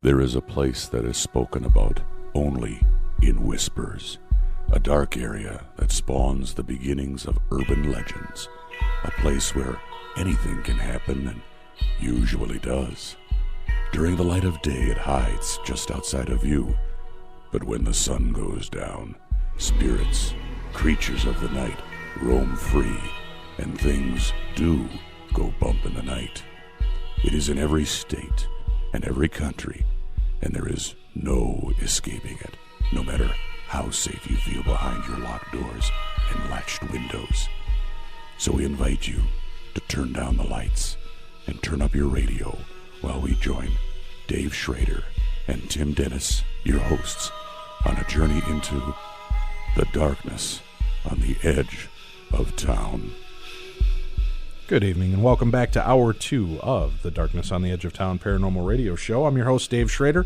There is a place that is spoken about only in whispers, a dark area that spawns the beginnings of urban legends, a place where anything can happen and usually does. During the light of day, it hides just outside of view, but when the sun goes down, spirits, creatures of the night, roam free, and things do go bump in the night. It is in every state and every country, and there is no escaping it, no matter how safe you feel behind your locked doors and latched windows. So we invite you to turn down the lights and turn up your radio while we join Dave Schrader and Tim Dennis, your hosts, on a journey into the darkness on the edge of town. Good evening, and welcome back to Hour 2 of the Darkness on the Edge of Town Paranormal Radio Show. I'm your host, Dave Schrader.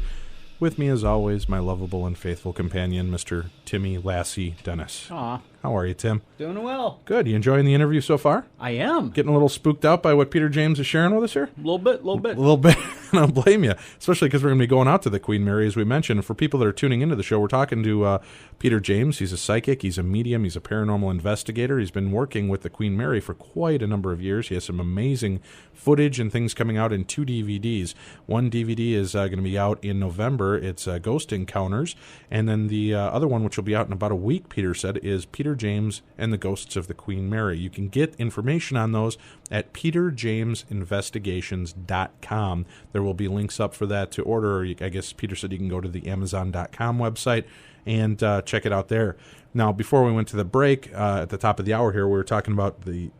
With me, as always, my lovable and faithful companion, Mr. Timmy Lassie Dennis. Aw. How are you, Tim? Doing well. Good. You enjoying the interview so far? I am. Getting a little spooked out by what Peter James is sharing with us here? A little bit. A little bit. I don't blame you, especially because we're going to be going out to the Queen Mary, as we mentioned. For people that are tuning into the show, we're talking to Peter James. He's a psychic. He's a medium. He's a paranormal investigator. He's been working with the Queen Mary for quite a number of years. He has some amazing footage and things coming out in 2 DVDs. One DVD is going to be out in November. It's Ghost Encounters. And then the other one, which will be out in about a week, Peter said, is Peter James and the Ghosts of the Queen Mary. You can get information on those at peterjamesinvestigations.com. There will be links up for that to order. Or I guess Peter said you can go to the Amazon.com website and check it out there. Now, before we went to the break, at the top of the hour here, we were talking about the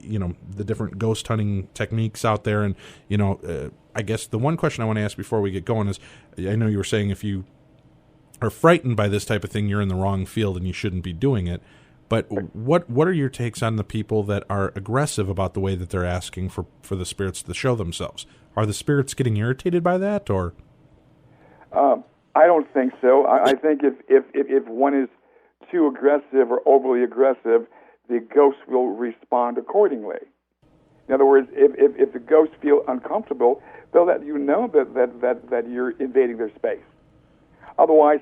different ghost hunting techniques out there. And, I guess the one question I want to ask before we get going is, I know you were saying if you are frightened by this type of thing, you're in the wrong field and you shouldn't be doing it. But what are your takes on the people that are aggressive about the way that they're asking for the spirits to show themselves? Are the spirits getting irritated by that, or? I don't think so. I think if one is too aggressive or overly aggressive, the ghosts will respond accordingly. In other words, if the ghosts feel uncomfortable, they'll let you know that you're invading their space. Otherwise,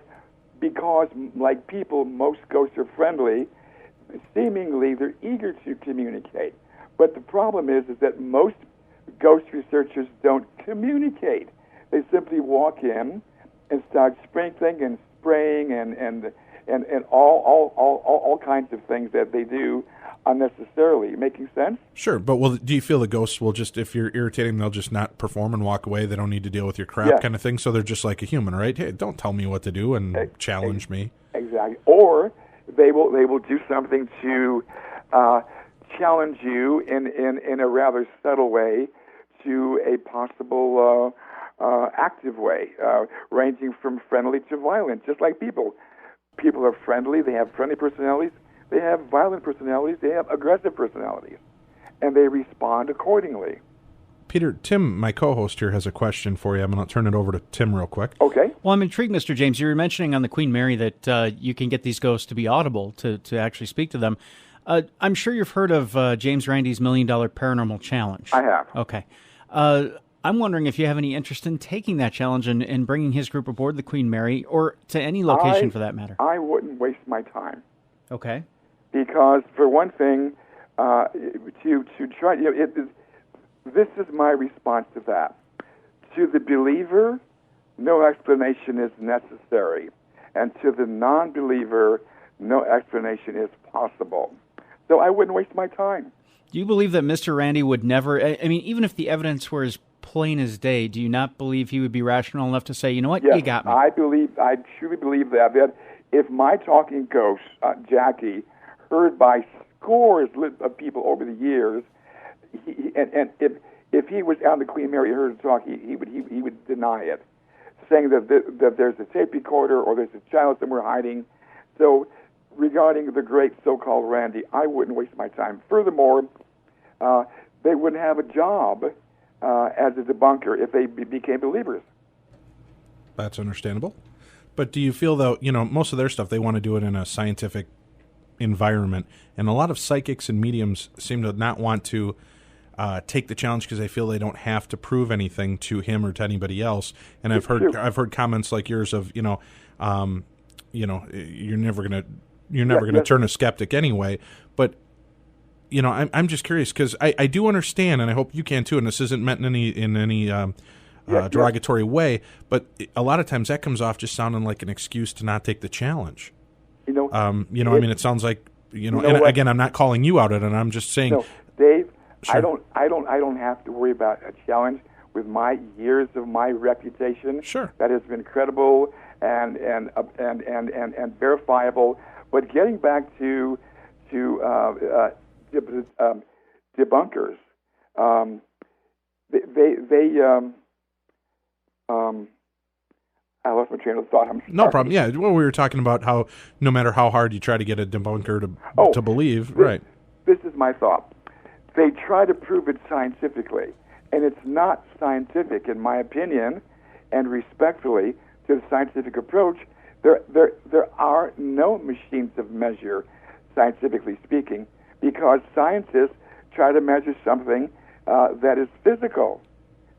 because like people, most ghosts are friendly. Seemingly, they're eager to communicate. But the problem is that most ghost researchers don't communicate. They simply walk in and start sprinkling and spraying and all kinds of things that they do unnecessarily. Making sense? Sure, but do you feel the ghosts will just, if you're irritating, they'll just not perform and walk away? They don't need to deal with your crap kind of thing? So they're just like a human, right? Hey, don't tell me what to do and challenge me. Exactly. Or they will do something to challenge you in a rather subtle way to a possible active way, ranging from friendly to violent, just like people. People are friendly. They have friendly personalities. They have violent personalities. They have aggressive personalities. And they respond accordingly. Peter, Tim, my co-host here, has a question for you. I'm going to turn it over to Tim real quick. Okay. Well, I'm intrigued, Mr. James. You were mentioning on the Queen Mary that you can get these ghosts to be audible, to actually speak to them. I'm sure you've heard of James Randi's $1 Million Paranormal Challenge. I have. Okay. I'm wondering if you have any interest in taking that challenge and bringing his group aboard the Queen Mary, or to any location for that matter. I wouldn't waste my time. Okay. Because, for one thing, to try... This is my response to that. To the believer, no explanation is necessary. And to the non-believer, no explanation is possible. So I wouldn't waste my time. Do you believe that Mr. Randi would never... I mean, even if the evidence were as plain as day, do you not believe he would be rational enough to say, you know what, yes, you got me? I truly believe that if my talking ghost, Jackie, heard by scores of people over the years, if he was on the Queen Mary and heard her talk, he would deny it, saying that there's a tape recorder or there's a child somewhere hiding. So regarding the great so-called Randi, I wouldn't waste my time. Furthermore, they wouldn't have a job as a debunker if they became believers. That's understandable. But do you feel, though, most of their stuff, they want to do it in a scientific environment, and a lot of psychics and mediums seem to not want to take the challenge because they feel they don't have to prove anything to him or to anybody else. And I've heard comments like yours of you're never gonna turn a skeptic anyway. But I'm just curious because I do understand, and I hope you can too. And this isn't meant in any derogatory way, but a lot of times that comes off just sounding like an excuse to not take the challenge. It sounds like again, I'm not calling you out on it. I'm just saying, no, Dave. Sure. I don't have to worry about a challenge with my years of my reputation. Sure. That has been credible and verifiable. But getting back to debunkers, I lost my train of thought. I'm sorry. No problem. Yeah, well, we were talking about how no matter how hard you try to get a debunker to believe, right? This is my thought. They try to prove it scientifically, and it's not scientific, in my opinion, and respectfully to the scientific approach. There are no machines of measure, scientifically speaking, because scientists try to measure something that is physical,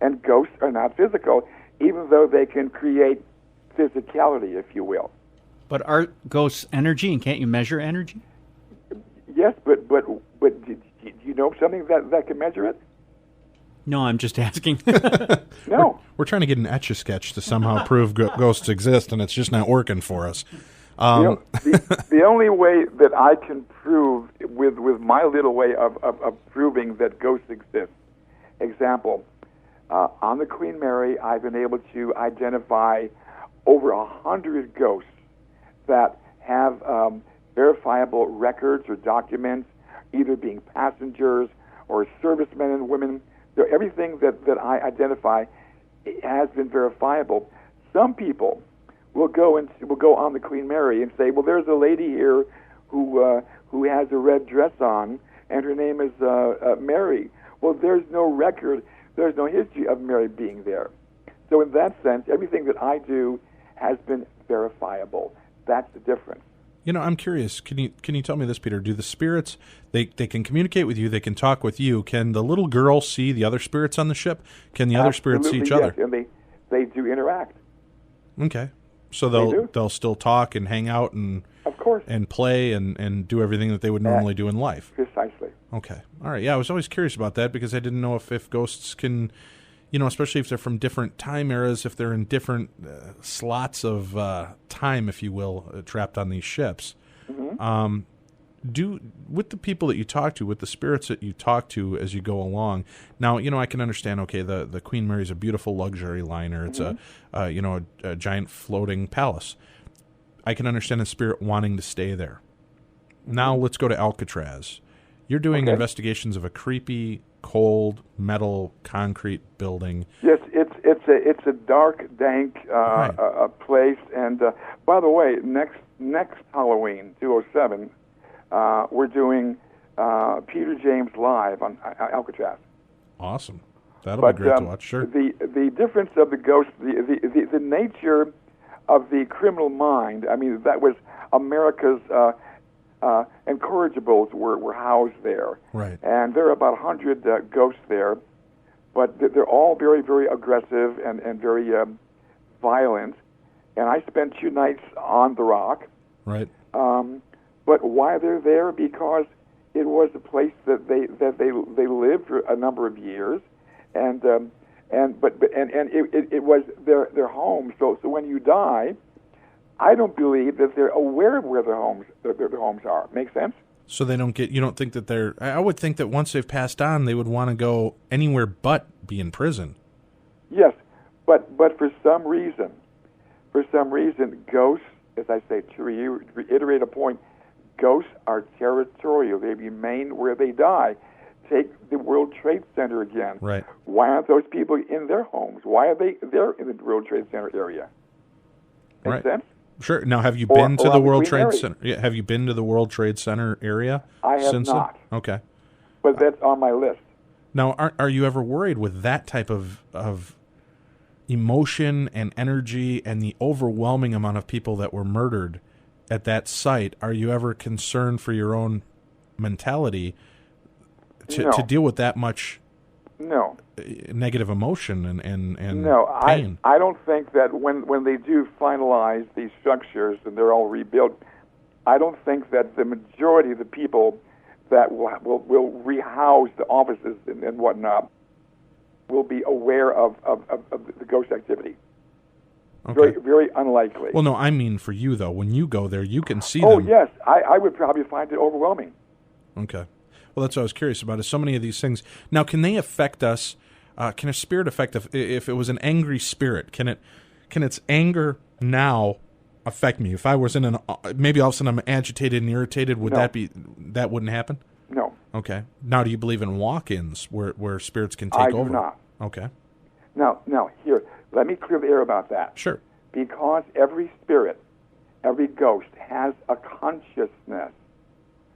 and ghosts are not physical, even though they can create physicality, if you will. But are ghosts energy, and can't you measure energy? Yes, but do you know something that can measure it? No, I'm just asking. No. We're trying to get an Etch-a-Sketch to somehow prove ghosts exist, and it's just not working for us. The only way that I can prove with my little way of proving that ghosts exist, example, on the Queen Mary, I've been able to identify over 100 ghosts that have verifiable records or documents, either being passengers or servicemen and women. So everything that I identify has been verifiable. Some people will go on the Queen Mary and say, well, there's a lady here who has a red dress on, and her name is Mary. Well, there's no record, there's no history of Mary being there. So in that sense, everything that I do has been verifiable. That's the difference. I'm curious. Can you tell me this, Peter? Do the spirits, they can communicate with you, they can talk with you. Can the little girl see the other spirits on the ship? Can the other spirits see each other? Yes, and they do interact. Okay. So they'll still talk and hang out and of course and play and do everything that they would normally do in life. Precisely. Okay. All right. Yeah, I was always curious about that because I didn't know if ghosts can, especially if they're from different time eras, if they're in different slots of time, if you will, trapped on these ships. Mm-hmm. With the people that you talk to, with the spirits that you talk to as you go along. Now, I can understand. Okay, the Queen Mary is a beautiful luxury liner. It's a giant floating palace. I can understand a spirit wanting to stay there. Now let's go to Alcatraz. You're doing investigations of a creepy, cold, metal, concrete building. Yes, it's a dark, dank place. And by the way, next Halloween, 2007. We're doing Peter James live on Alcatraz. Awesome. That'll be great to watch. Sure. The difference of the ghost, the nature of the criminal mind. I mean, that was America's incorrigibles were housed there. Right. And there are about 100 ghosts there, but they're all very, very aggressive and very violent. And I spent 2 nights on the Rock. Right. But why they're there? Because it was a place that they lived for a number of years, and it was their home. So when you die, I don't believe that they're aware of where their homes are. Make sense? So they don't get. You don't think that they're. I would think that once they've passed on, they would want to go anywhere but be in prison. Yes, but for some reason, ghosts, as I say, to reiterate a point. Ghosts are territorial. They remain where they die. Take the World Trade Center again. Right. Why aren't those people in their homes? Why are they there in the World Trade Center area? Make sense? Sure. Now, have you been to the World Trade Center? Yeah, have you been to the World Trade Center area? I have not. Okay. But that's on my list. Now, are you ever worried with that type of emotion and energy and the overwhelming amount of people that were murdered at that site? Are you ever concerned for your own mentality to deal with that much No. negative emotion and No, pain. I don't think that when they do finalize these structures and they're all rebuilt, I don't think that the majority of the people that will rehouse the offices and whatnot will be aware of the ghost activity. Okay. Very, very unlikely. Well, no, I mean for you, though. When you go there, you can see Oh, them. yes. I would probably find it overwhelming. Okay. Well, that's what I was curious about, is so many of these things. Now, can they affect us? Can a spirit affect, if it was an angry spirit, can its anger now affect me? If I was in maybe all of a sudden I'm agitated and irritated, would No. that wouldn't happen? No. Okay. Now, do you believe in walk-ins where spirits can take over? I do not. Okay. Now, here, let me clear the air about that. Sure. Because every spirit, every ghost has a consciousness,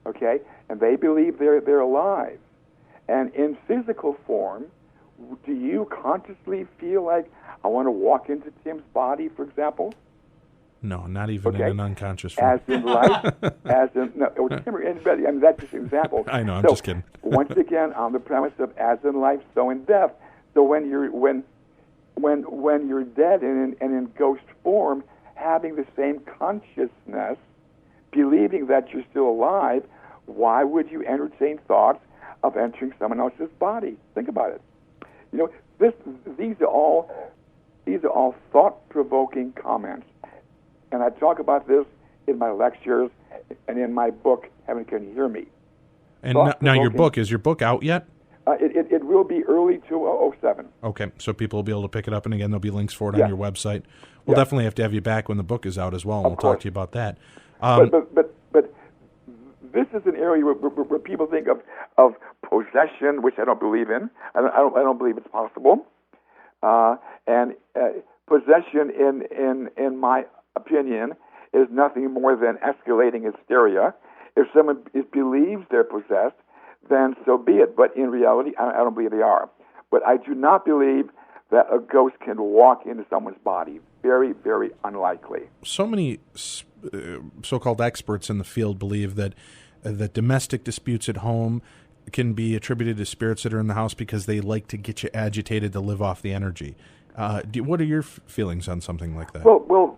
okay? And they believe they're alive. And in physical form, do you consciously feel like, I want to walk into Tim's body, for example? No, not even Okay. in an unconscious form. As in life, Tim or anybody, I mean, that's just an example. I know, I'm So, just kidding. Once again, on the premise of as in life, so in death. So when you're dead and in ghost form, having the same consciousness, believing that you're still alive, why would you entertain thoughts of entering someone else's body? Think about it. You know, these are all thought-provoking comments, and I talk about this in my lectures and in my book, Heaven Can You Hear Me? And now is your book out yet? It will be early 2007. Okay, so people will be able to pick it up, and again, there'll be links for it Yeah. on your website. We'll Yeah. definitely have to have you back when the book is out as well, and Of we'll course. talk to you about that. But this is an area where people think of possession, which I don't believe in. I don't believe it's possible. And possession, in my opinion, is nothing more than escalating hysteria. If someone believes they're possessed, then so be it. But in reality, I don't believe they are. But I do not believe that a ghost can walk into someone's body. Very, very unlikely. So many so-called experts in the field believe that domestic disputes at home can be attributed to spirits that are in the house because they like to get you agitated to live off the energy. What are your feelings on something like that? Well.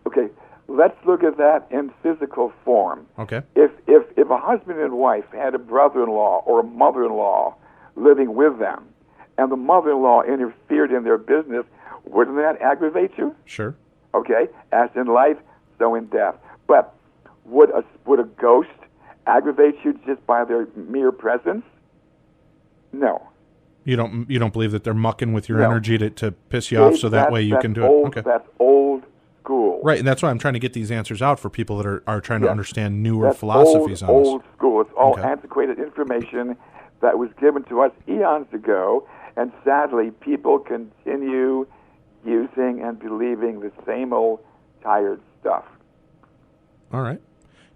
Okay. Let's look at that in physical form. Okay. If a husband and wife had a brother-in-law or a mother-in-law living with them, and the mother-in-law interfered in their business, wouldn't that aggravate you? Sure. Okay, as in life, so in death. But would a ghost aggravate you just by their mere presence? No. You don't believe that they're mucking with your No. energy to piss you off, so that way you can do it. Okay. That's old school. Right, and that's why I'm trying to get these answers out for people that are trying to Yes. understand newer That's philosophies on this. old school. It's all Okay. antiquated information that was given to us eons ago, and sadly, people continue using and believing the same old tired stuff. All right.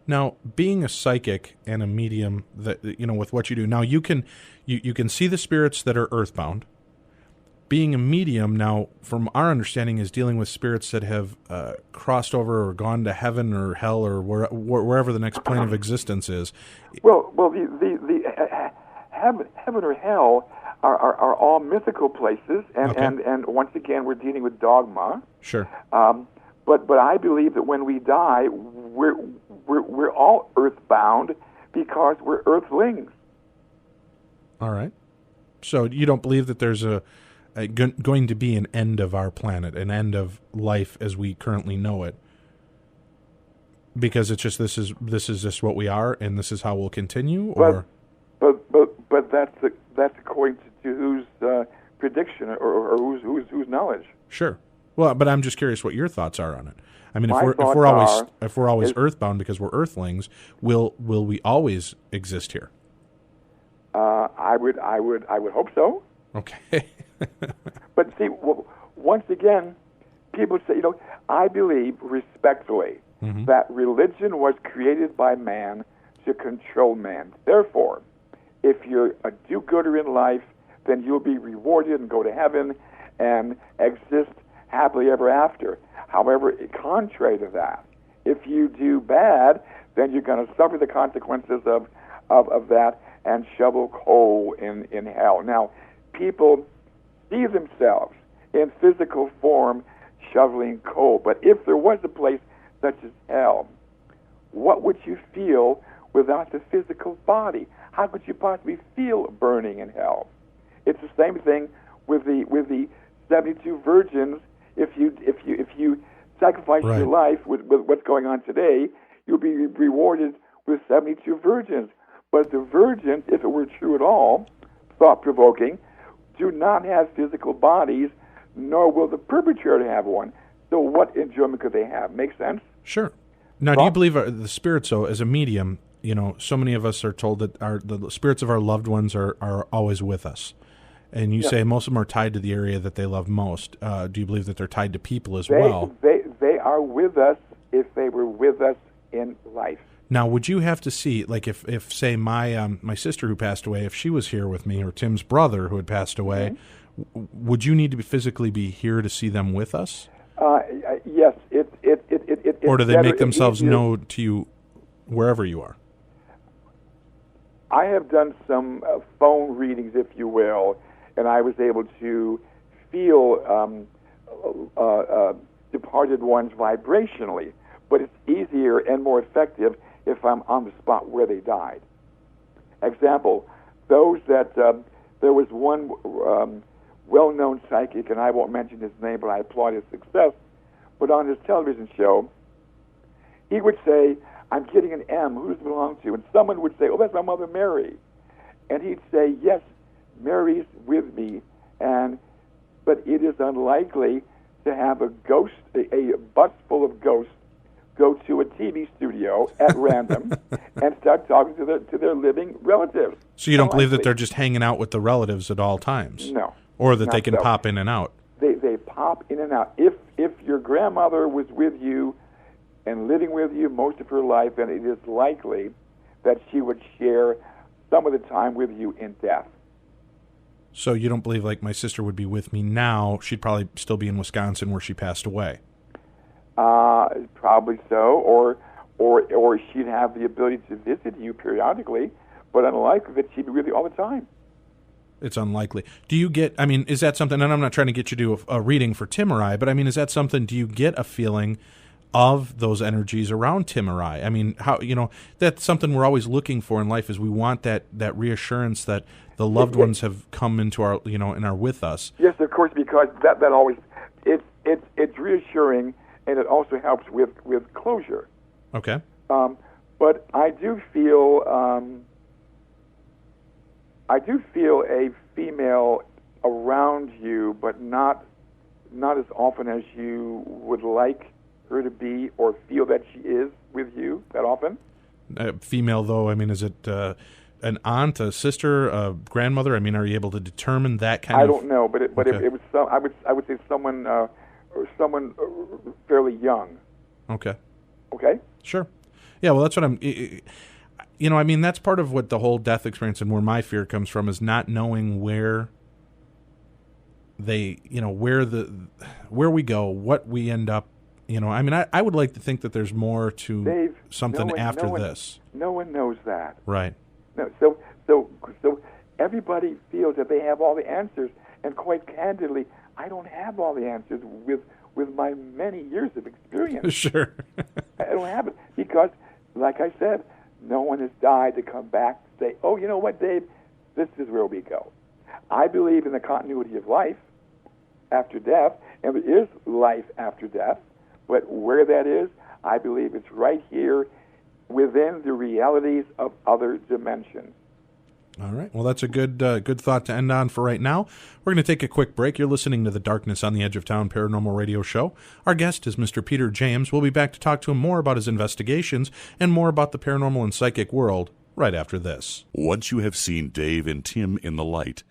Now, being a psychic and a medium, that with what you do, now you can see the spirits that are earthbound. Being a medium, now, from our understanding, is dealing with spirits that have crossed over or gone to heaven or hell or wherever the next plane of existence is. Well, the heaven or hell are all mythical places, and, Okay. and once again, we're dealing with dogma. Sure. But I believe that when we die, we're all earthbound because we're earthlings. All right. So you don't believe that there's going to be an end of our planet, an end of life as we currently know it, because it's just this is just what we are, and this is how we'll continue, or But that's according to whose prediction or whose knowledge. Sure. Well, but I'm just curious what your thoughts are on it. I mean, My if thoughts we're always is- earthbound because we're earthlings, will we always exist here? I would hope so. Okay. But see, once again, people say, I believe respectfully that religion was created by man to control man. Therefore, if you're a do-gooder in life, then you'll be rewarded and go to heaven and exist happily ever after. However, contrary to that, if you do bad, then you're going to suffer the consequences of that and shovel coal in hell. Now, people see themselves in physical form shoveling coal. But if there was a place such as hell, what would you feel without the physical body? How could you possibly feel burning in hell? It's the same thing with the 72 virgins. If you sacrifice Right. your life with what's going on today, you'll be rewarded with 72 virgins. But the virgins, if it were true at all, thought-provoking, do not have physical bodies, nor will the perpetrator have one. So what enjoyment could they have? Make sense? Sure. Now, do you believe the spirits, though, as a medium, so many of us are told that the spirits of our loved ones are always with us. And you say most of them are tied to the area that they love most. Do you believe that they're tied to people as well? They are with us if they were with us in life. Now, would you have to see, like if say, my sister who passed away, if she was here with me, or Tim's brother who had passed away, would you need to physically be here to see them with us? Yes. Or do they make themselves known to you wherever you are? I have done some phone readings, if you will, and I was able to feel departed ones vibrationally. But it's easier and more effective if I'm on the spot where they died. Example, those that there was one well-known psychic, and I won't mention his name, but I applaud his success. But on his television show, he would say, "I'm getting an M. Who does it belong to?" And someone would say, "Oh, that's my mother, Mary." And he'd say, "Yes, Mary's with me, but it is unlikely to have a ghost, a bus full of ghosts, go to a TV studio at random and start talking to their living relatives." So you don't believe that they're just hanging out with the relatives at all times? No. Or that they can pop in and out? They pop in and out. If your grandmother was with you and living with you most of her life, then it is likely that she would share some of the time with you in death. So you don't believe, like, my sister would be with me now? She'd probably still be in Wisconsin where she passed away. Probably so, or she'd have the ability to visit you periodically, but unlikely that she'd be with you all the time. It's unlikely. Do you get, I mean, is that something, and I'm not trying to get you to do a reading for Tim or I, but I mean, is that something, do you get a feeling of those energies around Tim or I? I mean, how, that's something we're always looking for in life, is we want that reassurance that the loved ones have come into our, and are with us. Yes, of course, because that always, it's reassuring, and it also helps with closure. Okay. But I do feel a female around you, but not as often as you would like her to be, or feel that she is with you that often. Female, though, I mean, is it an aunt, a sister, a grandmother? I mean, are you able to determine that kind of? I don't know, but it was some. I would say someone fairly young. Okay. Okay. Sure. Yeah. Well, that's what I'm. I mean, that's part of what the whole death experience and where my fear comes from, is not knowing where they, where we go, what we end up. I mean, I would like to think that there's more to Dave, something after this. No one knows that. Right. No. So everybody feels that they have all the answers, and quite candidly, I don't have all the answers with my many years of experience. Sure. I don't have it because, like I said, no one has died to come back and say, "Oh, you know what, Dave? This is where we go." I believe in the continuity of life after death, and there is life after death. But where that is, I believe it's right here within the realities of other dimensions. All right. Well, that's a good thought to end on for right now. We're going to take a quick break. You're listening to the Darkness on the Edge of Town Paranormal Radio Show. Our guest is Mr. Peter James. We'll be back to talk to him more about his investigations and more about the paranormal and psychic world right after this. Once you have seen Dave and Tim in the light,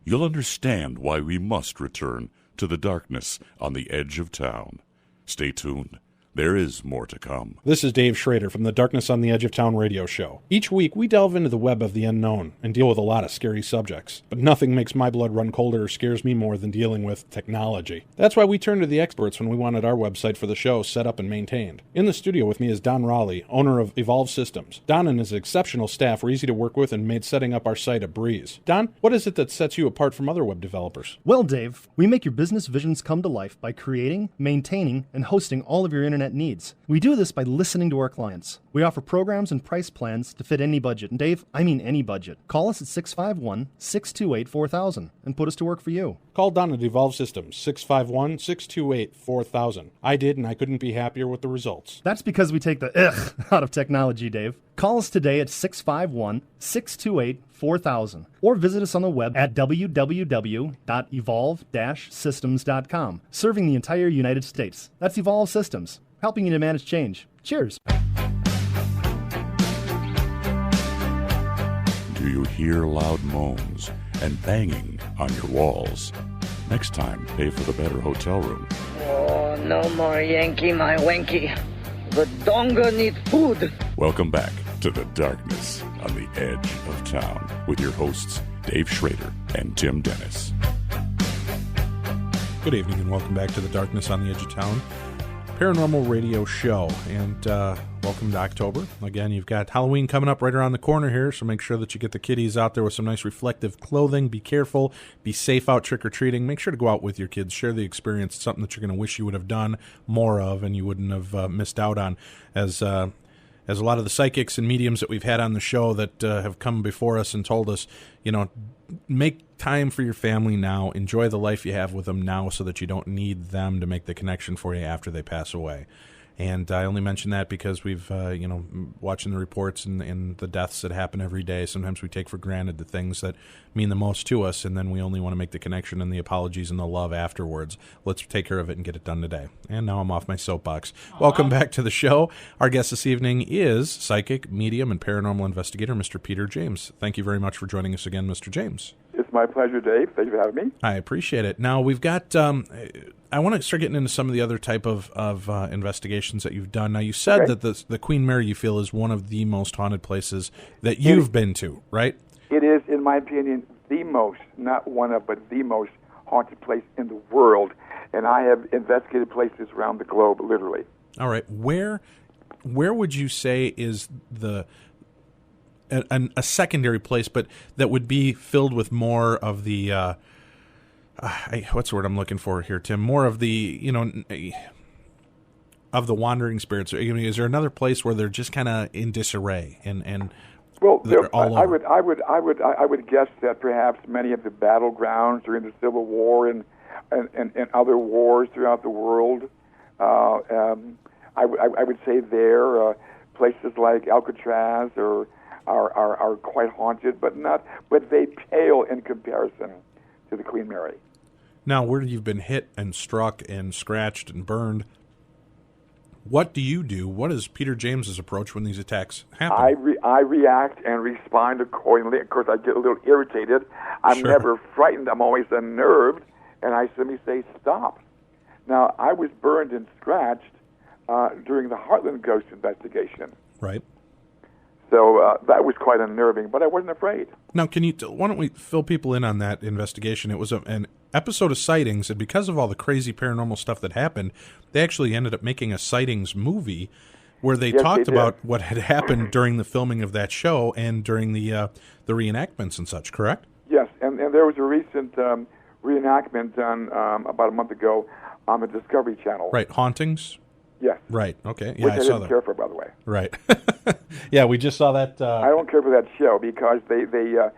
you'll understand why we must return to the darkness on the edge of town. Stay tuned. There is more to come. This is Dave Schrader from the Darkness on the Edge of Town radio show. Each week, we delve into the web of the unknown and deal with a lot of scary subjects. But nothing makes my blood run colder or scares me more than dealing with technology. That's why we turn to the experts when we wanted our website for the show set up and maintained. In the studio with me is Don Raleigh, owner of Evolve Systems. Don and his exceptional staff were easy to work with and made setting up our site a breeze. Don, what is it that sets you apart from other web developers? Well, Dave, we make your business visions come to life by creating, maintaining, and hosting all of your internet needs. We do this by listening to our clients. We offer programs and price plans to fit any budget. And Dave, I mean any budget. Call us at 651-628-4000 and put us to work for you. Call Don at Evolve Systems, 651-628-4000. I did, and I couldn't be happier with the results. That's because we take the ugh out of technology, Dave. Call us today at 651-628-4000 or visit us on the web at www.evolve-systems.com, serving the entire United States. That's Evolve Systems, helping you to manage change. Cheers. Do you hear loud moans and banging on your walls? Next time, pay for the better hotel room. Oh, no more Yankee, my wanky. The donga need food. Welcome back to the Darkness on the Edge of Town with your hosts, Dave Schrader and Tim Dennis. Good evening and welcome back to the Darkness on the Edge of Town paranormal radio show. And welcome to October. Again, you've got Halloween coming up right around the corner here, so make sure that you get the kiddies out there with some nice reflective clothing. Be careful. Be safe out trick-or-treating. Make sure to go out with your kids. Share the experience. It's something that you're going to wish you would have done more of and you wouldn't have missed out on. As a lot of the psychics and mediums that we've had on the show that have come before us and told us, make time for your family now. Enjoy the life you have with them now so that you don't need them to make the connection for you after they pass away. And I only mention that because we've, watching the reports and the deaths that happen every day, sometimes we take for granted the things that mean the most to us, and then we only want to make the connection and the apologies and the love afterwards. Let's take care of it and get it done today. And now I'm off my soapbox. Welcome back to the show. Our guest this evening is psychic, medium, and paranormal investigator, Mr. Peter James. Thank you very much for joining us again, Mr. James. It's my pleasure, Dave. Thank you for having me. I appreciate it. Now, we've got... I want to start getting into some of the other type of investigations that you've done. Now, you said that the Queen Mary, you feel, is one of the most haunted places that you've been to, right? It is, in my opinion, the most, not one of, but the most haunted place in the world. And I have investigated places around the globe, literally. All right. Where would you say is a secondary place, but that would be filled with more of the... what's the word I'm looking for here, Tim? More of the, of the wandering spirits. Is there another place where they're just kind of in disarray and well, they're all over? I would guess that perhaps many of the battlegrounds during the Civil War and other wars throughout the world. I would say there places like Alcatraz are quite haunted, but they pale in comparison to the Queen Mary. Now, where you've been hit and struck and scratched and burned, what do you do? What is Peter James's approach when these attacks happen? I react and respond accordingly. Of course, I get a little irritated. I'm never frightened. I'm always unnerved, and I simply say, stop. Now, I was burned and scratched during the Heartland Ghost investigation. Right. So that was quite unnerving, but I wasn't afraid. Now, why don't we fill people in on that investigation? It was an episode of Sightings, and because of all the crazy paranormal stuff that happened, they actually ended up making a Sightings movie where they talked about what had happened during the filming of that show and during the reenactments and such, correct? Yes, and there was a recent reenactment done about a month ago on the Discovery Channel. Right, Hauntings? Yes. Right. Okay. Yeah, which I saw didn't that. care for, by the way. Right. Yeah, we just saw that. I don't care for that show because they do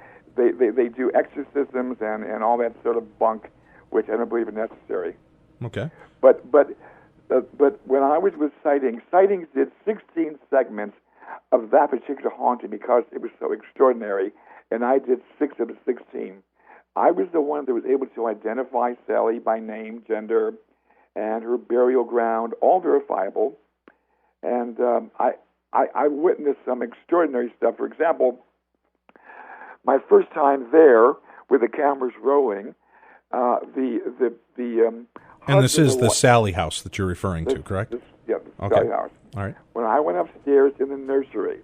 exorcisms and all that sort of bunk, which I don't believe is necessary. Okay. But when I was with Sightings did 16 segments of that particular haunting because it was so extraordinary, and I did 6 of the 16. I was the one that was able to identify Sally by name, gender, and her burial ground, all verifiable. And I witnessed some extraordinary stuff. For example, my first time there, with the cameras rolling, and this is the Sally house that you're referring to, correct? The Okay. Sally house. All right. When I went upstairs in the nursery,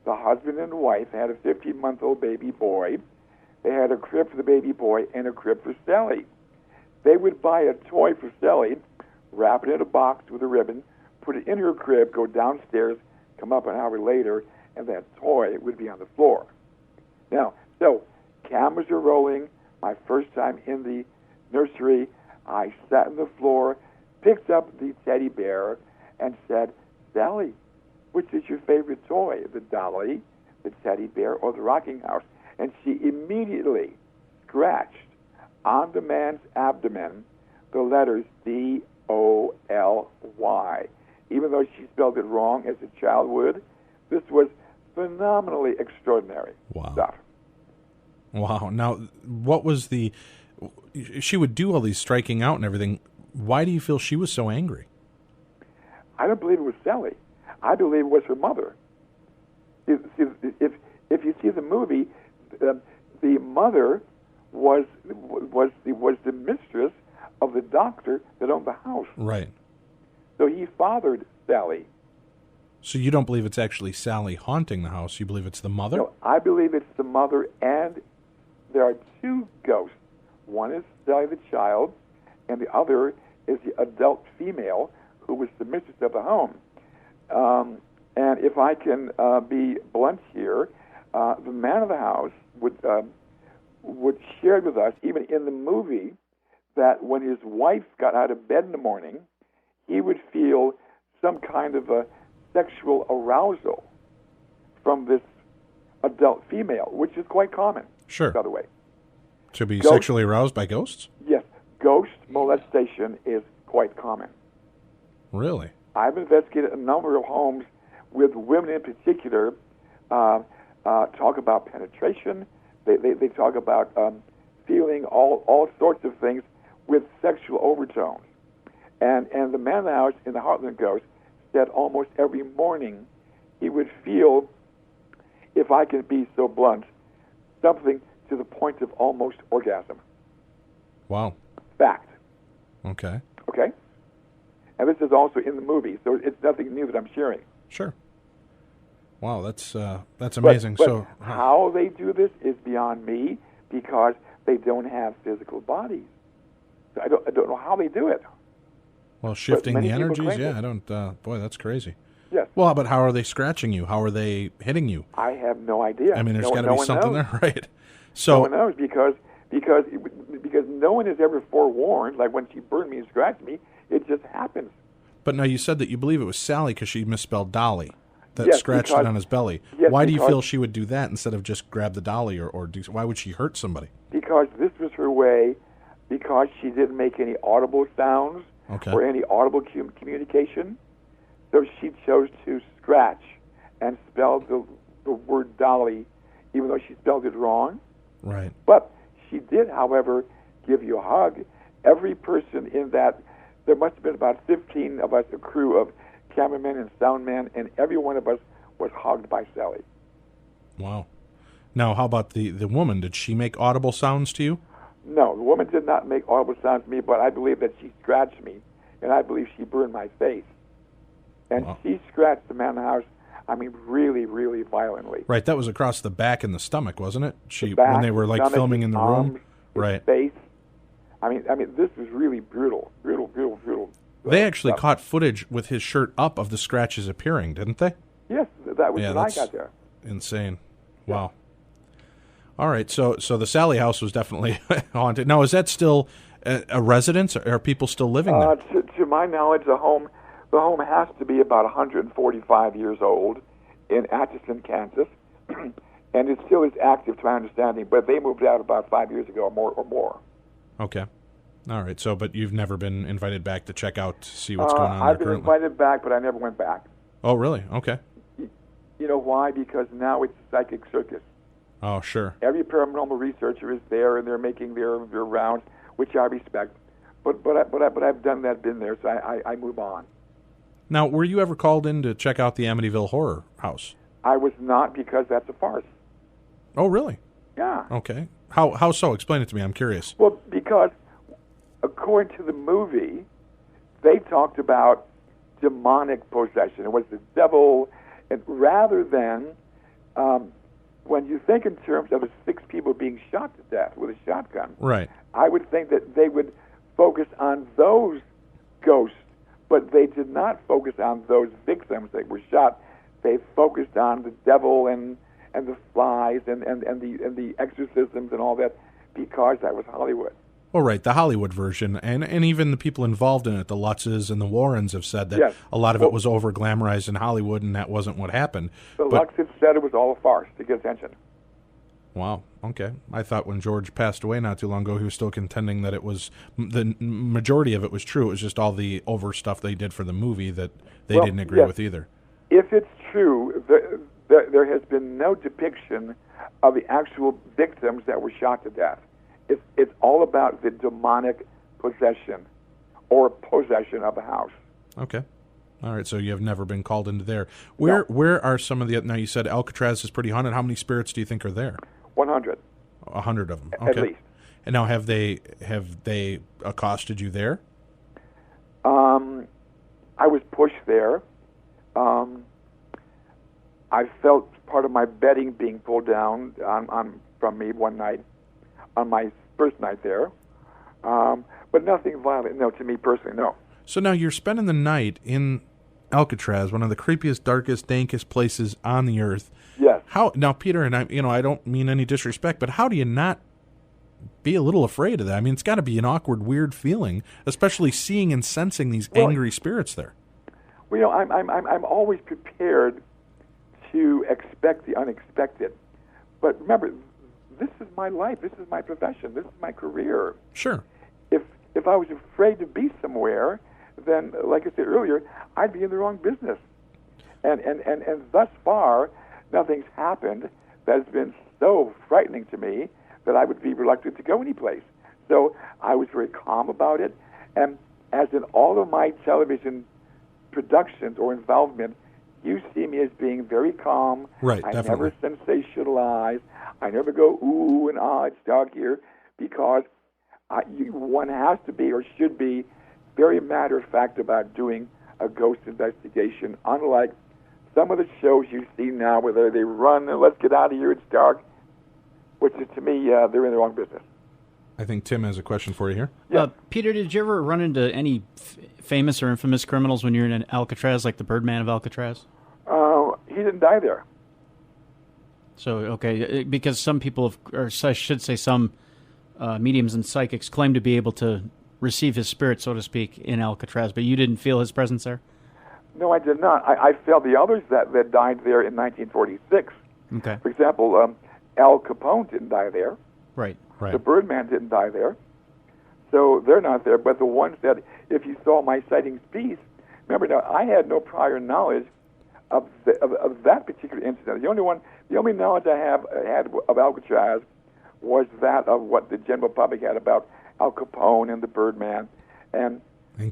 the husband and wife had a 15-month-old baby boy. They had a crib for the baby boy and a crib for Sally. They would buy a toy for Sally, wrap it in a box with a ribbon, put it in her crib, go downstairs, come up an hour later, and that toy would be on the floor. Now, so cameras are rolling. My first time in the nursery, I sat on the floor, picked up the teddy bear, and said, Sally, which is your favorite toy, the dolly, the teddy bear, or the rocking house? And she immediately scratched on the man's abdomen the letters D-O-L-Y. Even though she spelled it wrong as a child would, this was phenomenally extraordinary stuff. Wow. Now, what was she would do all these striking out and everything. Why do you feel she was so angry? I don't believe it was Sally. I believe it was her mother. If you see the movie, the mother was the mistress of the doctor that owned the house. Right. So he fathered Sally. So you don't believe it's actually Sally haunting the house? You believe it's the mother? No, I believe it's the mother, and there are two ghosts. One is Sally the child, and the other is the adult female who was the mistress of the home. And if I can be blunt here, the man of the house would share with us, even in the movie, that when his wife got out of bed in the morning, he would feel some kind of a sexual arousal from this adult female, which is quite common, Sure. by the way. To be sexually aroused by ghosts? Yes, ghost molestation is quite common. Really? I've investigated a number of homes with women in particular talk about penetration. They talk about feeling all sorts of things with sexual overtones. And the man of the house in the Heartland Ghost said almost every morning he would feel, if I can be so blunt, something to the point of almost orgasm. Wow. Fact. Okay. Okay? And this is also in the movie, so it's nothing new that I'm sharing. Sure. Wow, that's amazing. But how they do this is beyond me, because they don't have physical bodies. So I don't know how they do it. Well, shifting the energies, it. I don't. Boy, that's crazy. Yes. Well, but how are they scratching you? How are they hitting you? I have no idea. I mean, there's no got to be something knows. there, right? So no one knows because no one is ever forewarned. Like when she burned me and scratched me, it just happens. But now you said that you believe it was Sally because she misspelled Dolly. That Yes, scratched because- it on his belly. yes, Why do you because- feel she would do that instead of just grab the dolly or do? Why would she hurt somebody? Because this was her way. Because she didn't make any audible sounds Okay. or any audible communication, so she chose to scratch and spell the word dolly, even though she spelled it wrong. Right. But she did, however, give you a hug. Every person in that, there must have been about 15 of us, a crew of cameramen and soundmen, and every one of us was hugged by Sally. Wow. Now, how about the woman? Did she make audible sounds to you? No, the woman did not make audible sounds to me, but I believe that she scratched me, and I believe she burned my face. And Wow. she scratched the man in the house, I mean, really, really violently. Right, that was across the back and the stomach, wasn't it? The back, when they were like stomach, filming in the room. arms, Right. Face. I mean, this was really brutal. They actually stuff. caught footage with his shirt up of the scratches appearing, didn't they? Yes, that was Yeah, when I that's got there. insane. Wow. All right, so the Sally house was definitely haunted. Now, is that still a residence? Or are people still living there? To my knowledge, the home has to be about 145 years old in Atchison, Kansas, and it still is active, to my understanding. But they moved out about 5 years ago or more. Okay. All right, but you've never been invited back to check out to see what's going on I've there been currently? invited back, but I never went back. Oh, really? Okay. You know why? Because now it's a psychic circus. Oh, sure. Every paranormal researcher is there, and they're making their rounds, which I respect. But I've done that, been there, so I move on. Now, were you ever called in to check out the Amityville Horror House? I was not, because that's a farce. Oh, really? Yeah. Okay. How so? Explain it to me. I'm curious. Well, because according to the movie, they talked about demonic possession. It was the devil, and rather than when you think in terms of the 6 people being shot to death with a shotgun, Right. I would think that they would focus on those ghosts, but they did not focus on those victims that were shot. They focused on the devil and the flies and the exorcisms and all that, because that was Hollywood. Well, right, the Hollywood version, and even the people involved in it, the Lutzes and the Warrens, have said that Yes. a lot of it was over-glamorized in Hollywood, and that wasn't what happened. The Lux had said it was all a farce to get attention. Wow, okay. I thought when George passed away not too long ago, he was still contending that it was, the majority of it was true. It was just all the over stuff they did for the movie that they didn't agree with either. If it's true, there has been no depiction of the actual victims that were shot to death. It's all about the demonic possession or possession of a house. Okay. All right, so you have never been called into there. Where are some of the, now you said Alcatraz is pretty haunted. How many spirits do you think are there? 100. 100 of them. Okay. At least. And now have they accosted you there? I was pushed there. I felt part of my bedding being pulled down from me one night, on my first night there. But nothing violent, no, to me personally, no. So now you're spending the night in Alcatraz, one of the creepiest, darkest, dankest places on the earth. Yes. How now, Peter, and I don't mean any disrespect, but how do you not be a little afraid of that? I mean, it's got to be an awkward, weird feeling, especially seeing and sensing these angry spirits there. Well, I'm always prepared to expect the unexpected. But remember, this is my life. This is my profession. This is my career. Sure. If I was afraid to be somewhere, then, like I said earlier, I'd be in the wrong business. And thus far, nothing's happened that has been so frightening to me that I would be reluctant to go anyplace. So I was very calm about it. And as in all of my television productions or involvement, you see me as being very calm. Right, I definitely. never sensationalize. I never go, ooh and ah, it's dark here, because one has to be or should be very matter-of-fact about doing a ghost investigation, unlike some of the shows you see now where they run and let's get out of here, it's dark, which is, to me, they're in the wrong business. I think Tim has a question for you here. Yeah. Peter, did you ever run into any famous or infamous criminals when you were in Alcatraz, like the Birdman of Alcatraz? He didn't die there. So, okay, because some people, or I should say some mediums and psychics claim to be able to receive his spirit, so to speak, in Alcatraz, but you didn't feel his presence there? No, I did not. I felt the others that died there in 1946. Okay. For example, Al Capone didn't die there. Right. The Birdman didn't die there. So they're not there. But the ones that, if you saw my sightings piece, remember now, I had no prior knowledge of that particular incident. The only knowledge I had of Alcatraz was that of what the general public had about Al Capone and the Birdman. And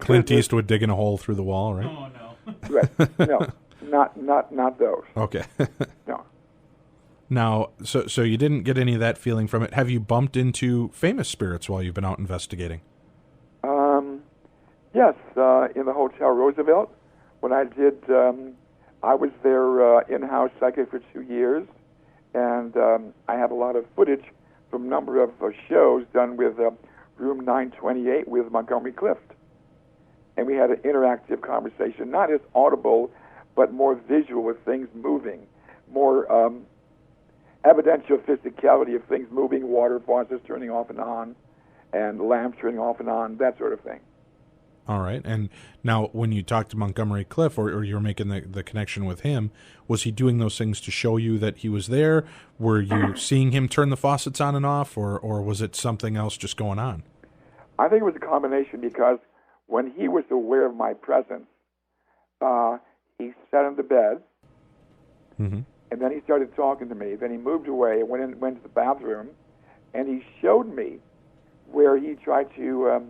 Clint Eastwood digging a hole through the wall, right? Oh, no. Right. No, not those. Okay. No. Now, so you didn't get any of that feeling from it. Have you bumped into famous spirits while you've been out investigating? Yes, in the Hotel Roosevelt. When I did, I was their in-house psychic for 2 years, and I have a lot of footage from a number of shows done with Room 928 with Montgomery Clift. And we had an interactive conversation, not as audible, but more visual, with things moving, more evidential physicality of things moving, water faucets turning off and on, and lamps turning off and on, that sort of thing. All right. And now when you talked to Montgomery Clift, or you were making the connection with him, was he doing those things to show you that he was there? Were you seeing him turn the faucets on and off, or was it something else just going on? I think it was a combination, because when he was aware of my presence, he sat on the bed, and then he started talking to me. Then he moved away and went to the bathroom, and he showed me where he tried to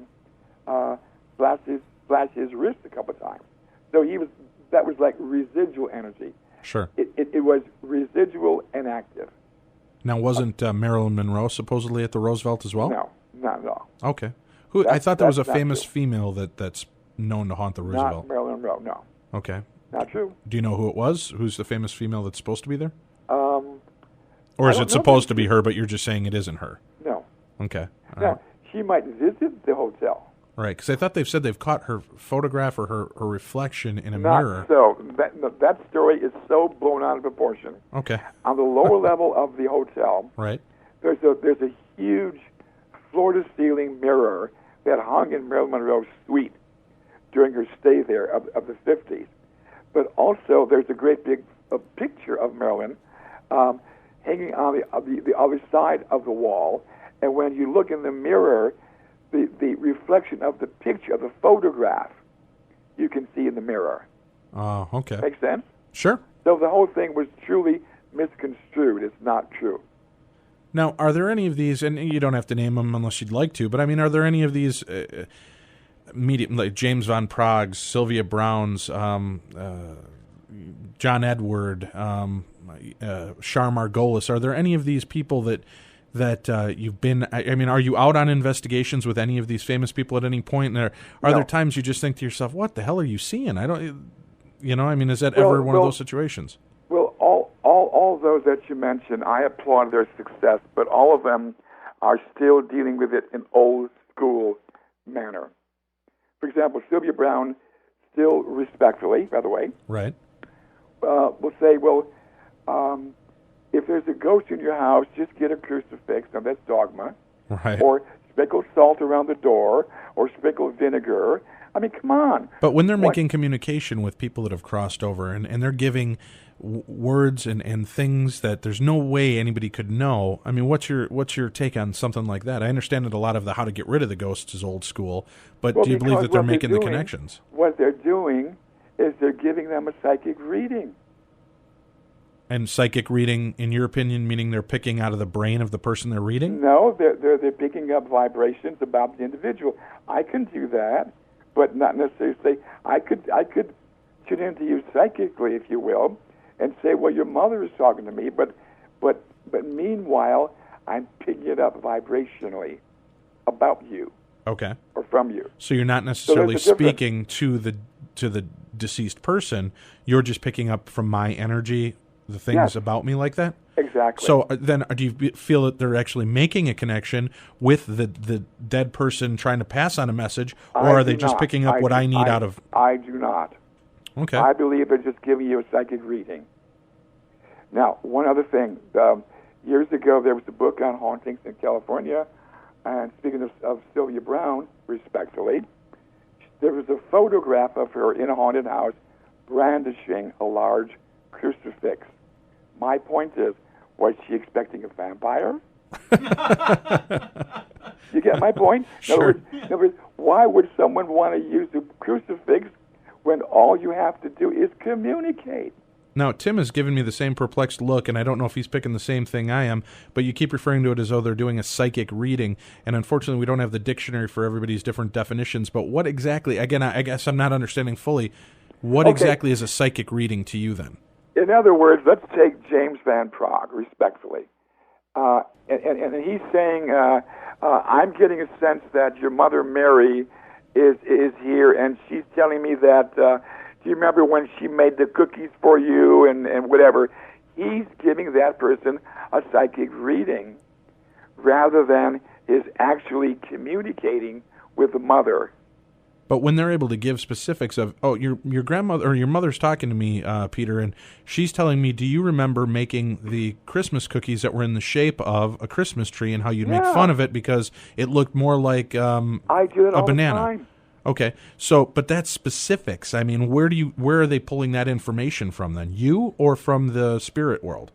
flash his wrist a couple of times. So that was like residual energy. Sure. It was residual and active. Now, wasn't Marilyn Monroe supposedly at the Roosevelt as well? No, not at all. Okay. I thought there was a that's not famous true. female that's known to haunt the Roosevelt. Not Marilyn Monroe, no. Okay. Not true. Do you know who it was? Who's the famous female that's supposed to be there? I Or is don't it know, supposed but to be her, but you're just saying it isn't her? No. Okay. All Now, right. she might visit the hotel. Right, because I thought they've said they've caught her photograph or her reflection in a Not mirror. so. That story is so blown out of proportion. Okay. On the lower level of the hotel, Right. there's a huge floor-to-ceiling mirror that hung in Marilyn Monroe's suite during her stay there of the 50s. But also, there's a great big picture of Marilyn hanging on the other side of the wall. And when you look in the mirror, the reflection of the picture, of the photograph, you can see in the mirror. Oh, okay. Make sense? Sure. So the whole thing was truly misconstrued. It's not true. Now, are there any of these, and you don't have to name them unless you'd like to, but I mean, are there any of these medium, like James Van Prague's, Sylvia Brown's, John Edward, Char Margolis, are there any of these people that you've been, I mean, are you out on investigations with any of these famous people at any point? And are there times you just think to yourself, what the hell are you seeing? I don't, I mean, is that ever one of those situations? Well, all those that you mentioned, I applaud their success, but all of them are still dealing with it in old school manner. For example, Sylvia Brown, still respectfully, by the way, right, will say, well, if there's a ghost in your house, just get a crucifix. Now, that's dogma. right. Or sprinkle salt around the door, or sprinkle vinegar. I mean, come on. But when they're making communication with people that have crossed over, and they're giving words and things that there's no way anybody could know, I mean, what's your take on something like that? I understand that a lot of the how to get rid of the ghosts is old school, but do you believe that they're making the connections? What they're doing is they're giving them a psychic reading. And psychic reading, in your opinion, meaning they're picking out of the brain of the person they're reading? No, they're picking up vibrations about the individual. I can do that, but not necessarily say I could tune into you psychically, if you will, and say, well, your mother is talking to me, but meanwhile, I'm picking it up vibrationally about you. Okay. Or from you. So you're not necessarily speaking to the deceased person. You're just picking up from my energy the things about me like that? Exactly. So then do you feel that they're actually making a connection with the dead person trying to pass on a message, or are they just picking up what I need out of... I do not. Okay. I believe they're just giving you a psychic reading. Now, one other thing. Years ago, there was a book on hauntings in California, and speaking of Sylvia Brown, respectfully, there was a photograph of her in a haunted house brandishing a large crucifix. My point is, was she expecting a vampire? You get my point? Sure. In other words, why would someone want to use a crucifix when all you have to do is communicate? Now, Tim has given me the same perplexed look, and I don't know if he's picking the same thing I am, but you keep referring to it as though they're doing a psychic reading, and unfortunately we don't have the dictionary for everybody's different definitions, but what exactly, again, I guess I'm not understanding fully, what exactly is a psychic reading to you then? In other words, let's take James Van Prague, respectfully. And he's saying, I'm getting a sense that your mother Mary is here, and she's telling me that, do you remember when she made the cookies for you and whatever? He's giving that person a psychic reading rather than his actually communicating with the mother. But when they're able to give specifics of, your grandmother or your mother's talking to me, Peter, and she's telling me, do you remember making the Christmas cookies that were in the shape of a Christmas tree and how you'd make fun of it because it looked more like I do it all a banana? The time. Okay, so but that's specifics. I mean, where are they pulling that information from then? You or from the spirit world?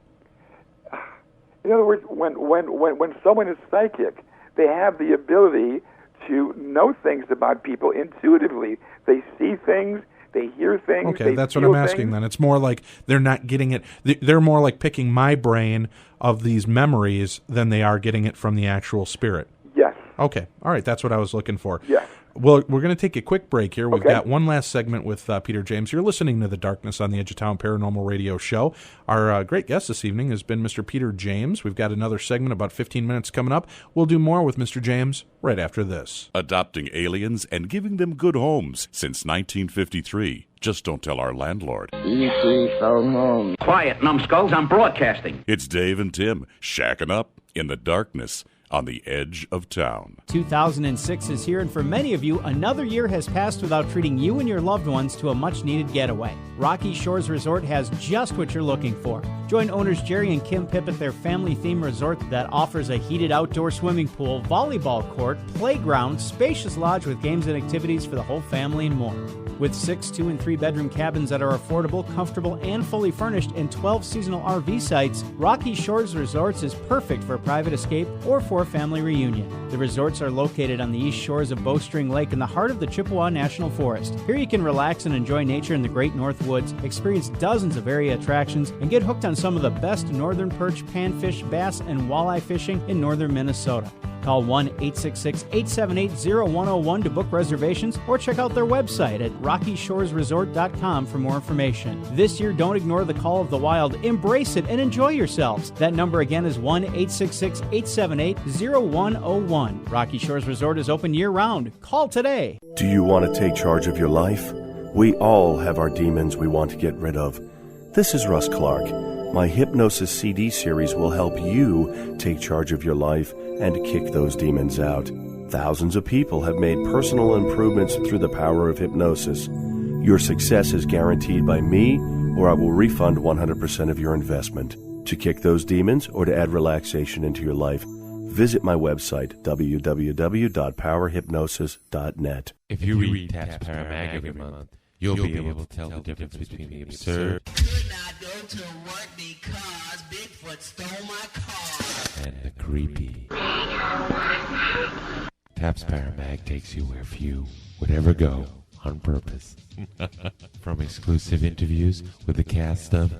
In other words, when someone is psychic, they have the ability to know things about people intuitively. They see things, they hear things. Okay, that's what I'm asking then. It's more like they're not getting it. They're more like picking my brain of these memories than they are getting it from the actual spirit. Yes. Okay, all right, that's what I was looking for. Yes. Well, we're going to take a quick break here. We've Okay. got one last segment with Peter James. You're listening to the Darkness on the Edge of Town Paranormal Radio Show. Our great guest this evening has been Mr. Peter James. We've got another segment, about 15 minutes coming up. We'll do more with Mr. James right after this. Adopting aliens and giving them good homes since 1953. Just don't tell our landlord. E.T. phone home. Quiet, numbskulls, I'm broadcasting. It's Dave and Tim shacking up in the darkness on the edge of town. 2006 is here, and for many of you, another year has passed without treating you and your loved ones to a much-needed getaway. Rocky Shores Resort has just what you're looking for. Join owners Jerry and Kim Pipp at their family-themed resort that offers a heated outdoor swimming pool, volleyball court, playground, spacious lodge with games and activities for the whole family and more. With 6 2- and 3-bedroom cabins that are affordable, comfortable, and fully furnished, and 12 seasonal RV sites, Rocky Shores Resorts is perfect for a private escape or for a family reunion. The resorts are located on the east shores of Bowstring Lake in the heart of the Chippewa National Forest. Here you can relax and enjoy nature in the Great North Woods, experience dozens of area attractions, and get hooked on some of the best northern perch, panfish, bass, and walleye fishing in northern Minnesota. Call 1-866-878-0101 to book reservations or check out their website at rockyshoresresort.com for more information. This year, don't ignore the call of the wild. Embrace it and enjoy yourselves. That number again is 1-866-878-0101. Rocky Shores Resort is open year-round. Call today. Do you want to take charge of your life? We all have our demons we want to get rid of. This is Russ Clark. My Hypnosis CD series will help you take charge of your life and kick those demons out. Thousands of people have made personal improvements through the power of hypnosis. Your success is guaranteed by me, or I will refund 100% of your investment. To kick those demons or to add relaxation into your life, visit my website, www.powerhypnosis.net. If you read Taps Paramag every month, you'll be able to tell the difference between the absurd Could not go to work because Bigfoot stole my car. and the creepy. Taps Paramag takes you where few would ever go on purpose. From exclusive interviews with the cast of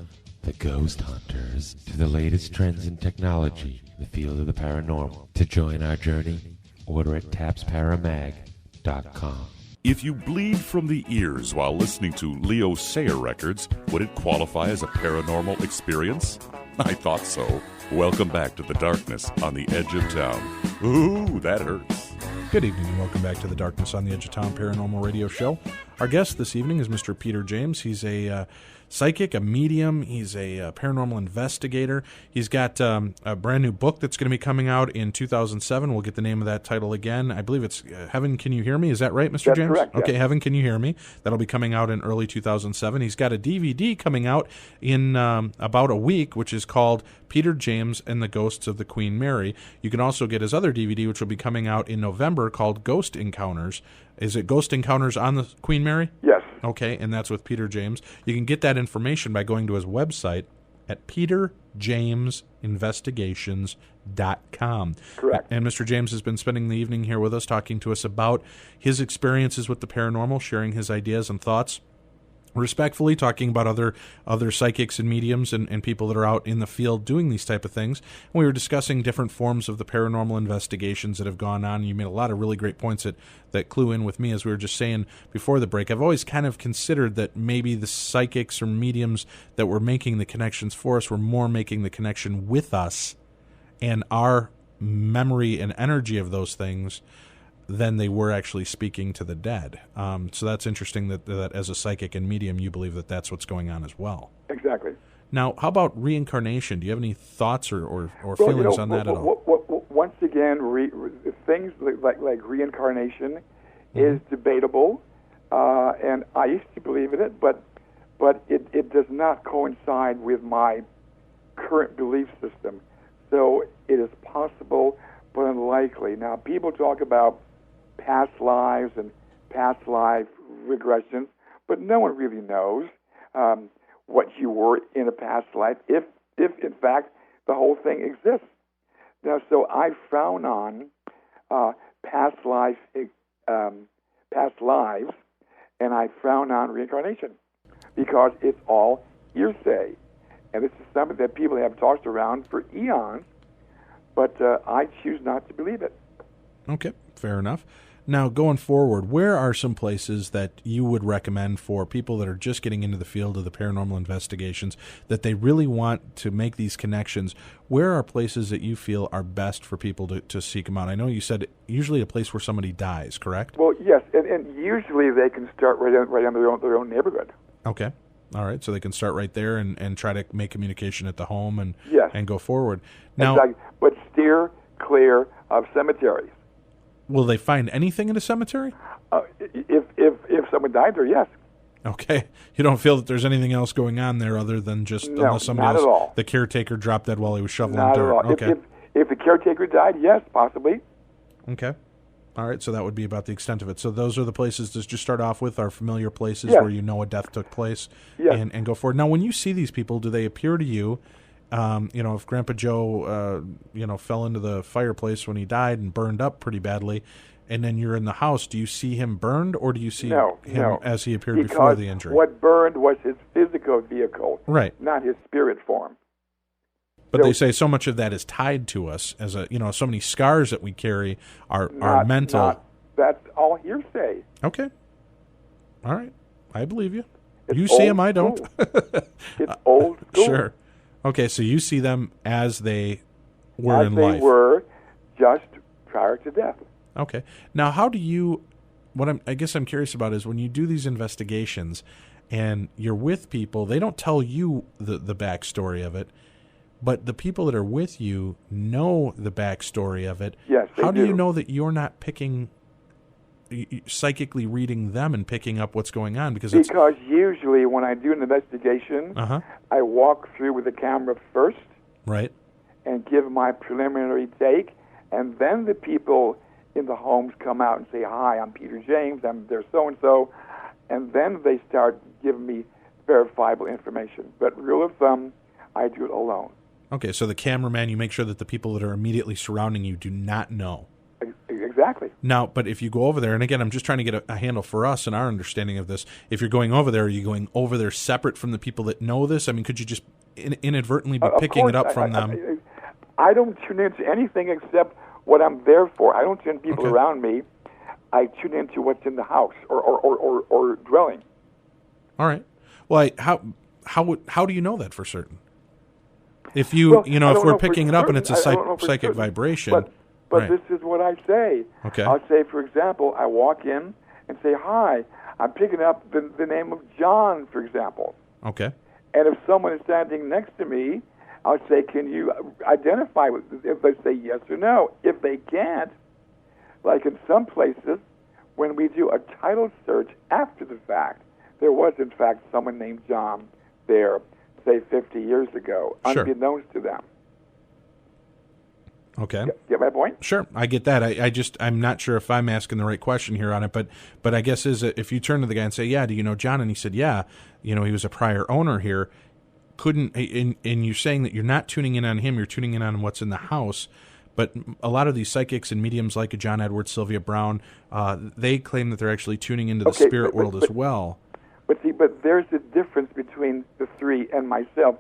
The Ghost Hunters to the latest trends in technology in the field of the paranormal. To join our journey, order at tapsparamag.com. If you bleed from the ears while listening to Leo Sayer records, would it qualify as a paranormal experience? I thought so. Welcome back to the darkness on the edge of town. Ooh, that hurts. Good evening and welcome back to the Darkness on the Edge of Town Paranormal Radio Show. Our guest this evening is Mr. Peter James. He's a psychic, a medium. He's a paranormal investigator. He's got a brand new book that's going to be coming out in 2007. We'll get the name of that title again. I believe it's Heaven, Can You Hear Me? Is that right, Mr. That's James? correct, Okay, yeah. Heaven, Can You Hear Me? That'll be coming out in early 2007. He's got a DVD coming out in about a week, which is called Peter James and the Ghosts of the Queen Mary. You can also get his other DVD, which will be coming out in November, called Ghost Encounters. Is it Ghost Encounters on the Queen Mary? Yes. Okay, and that's with Peter James. You can get that information by going to his website at peterjamesinvestigations.com. Correct. And Mr. James has been spending the evening here with us talking to us about his experiences with the paranormal, sharing his ideas and thoughts. Respectfully talking about other psychics and mediums and people that are out in the field doing these type of things. And we were discussing different forms of the paranormal investigations that have gone on. You made a lot of really great points that clue in with me, as we were just saying before the break. I've always kind of considered that maybe the psychics or mediums that were making the connections for us were more making the connection with us and our memory and energy of those things than they were actually speaking to the dead. So that's interesting that as a psychic and medium, you believe that that's what's going on as well. Exactly. Now, how about reincarnation? Do you have any thoughts or feelings on that at all? Once again, things like reincarnation is debatable, and I used to believe in it, but it does not coincide with my current belief system. So it is possible, but unlikely. Now, people talk about past lives and past life regressions, but no one really knows what you were in a past life, if in fact the whole thing exists. Now, so I frown on past lives, and I frown on reincarnation because it's all hearsay, and this is something that people have tossed around for eons, but I choose not to believe it. Okay, fair enough. Now, going forward, where are some places that you would recommend for people that are just getting into the field of the paranormal investigations, that they really want to make these connections? Where are places that you feel are best for people to seek them out? I know you said usually a place where somebody dies, correct? Well, yes, and usually they can start right in their own neighborhood. Okay. All right, so they can start right there and try to make communication at the home and go forward. Now, exactly. But steer clear of cemeteries. Will they find anything in a cemetery? If someone died there, yes. Okay. You don't feel that there's anything else going on there other than just unless somebody else, at all. The caretaker dropped dead while he was shoveling not dirt. At all. Okay. If the caretaker died, yes, possibly. Okay. All right, so that would be about the extent of it. So those are the places to just start off with, are familiar places where you know a death took place and go forward. Now, when you see these people, do they appear to you, if Grandpa Joe, fell into the fireplace when he died and burned up pretty badly, and then you're in the house, do you see him burned, or do you see him as he appeared before the injury? What burned was his physical vehicle, right, not his spirit form. But they say so much of that is tied to us, as so many scars that we carry are mental. That's all hearsay. Okay. All right. I believe you. It's you see them, I don't. It's old school. Sure. Okay, so you see them as they were in life. As they were just prior to death. Okay. Now, how do you, I guess I'm curious about is when you do these investigations and you're with people, they don't tell you the backstory of it, but the people that are with you know the backstory of it. Yes, they How do you know that you're not psychically reading them and picking up what's going on? Because usually when I do an investigation, I walk through with the camera first, right, and give my preliminary take, and then the people in the homes come out and say, "Hi, I'm Peter James, I'm their so-and-so," and then they start giving me verifiable information. But rule of thumb, I do it alone. Okay, so the cameraman, you make sure that the people that are immediately surrounding you do not know. Exactly. Now, but if you go over there, and again, I'm just trying to get a handle for us and our understanding of this. If you're going over there, are you going over there separate from the people that know this? I mean, could you just inadvertently be picking it up from them? I don't tune into anything except what I'm there for. I don't tune in people around me. I tune into what's in the house or dwelling. All right. Well, how do you know that for certain? If you, if we're picking it up and it's a psychic vibration. But right. This is what I say. Okay. I'll say, for example, I walk in and say, "Hi, I'm picking up the name of John," for example. Okay. And if someone is standing next to me, I'll say, "Can you identify if they say yes or no?" If they can't, like in some places, when we do a title search after the fact, there was, in fact, someone named John there, say 50 years ago, unbeknownst to them. Okay. Get my point? Sure, I get that. I'm not sure if I'm asking the right question here on it, but I guess if you turn to the guy and say, "Yeah, do you know John?" and he said, "Yeah, he was a prior owner here." And you're saying that you're not tuning in on him, you're tuning in on what's in the house. But a lot of these psychics and mediums, like John Edwards, Sylvia Brown, they claim that they're actually tuning into the spirit world as well. But there's a difference between the three and myself.